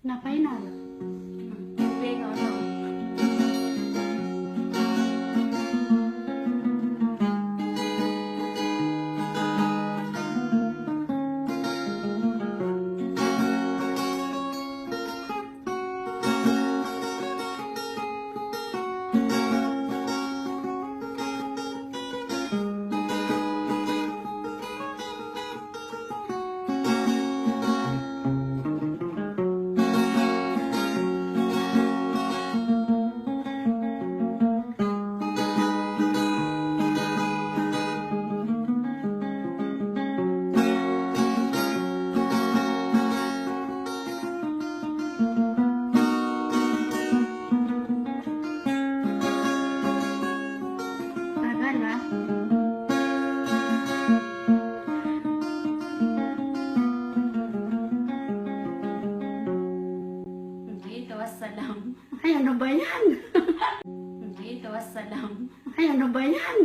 Na-final. Ping ano? Tagal ah. Ito wassalam. Ay, ano ba yan? Ito wassalam. Ay, ano ba yan?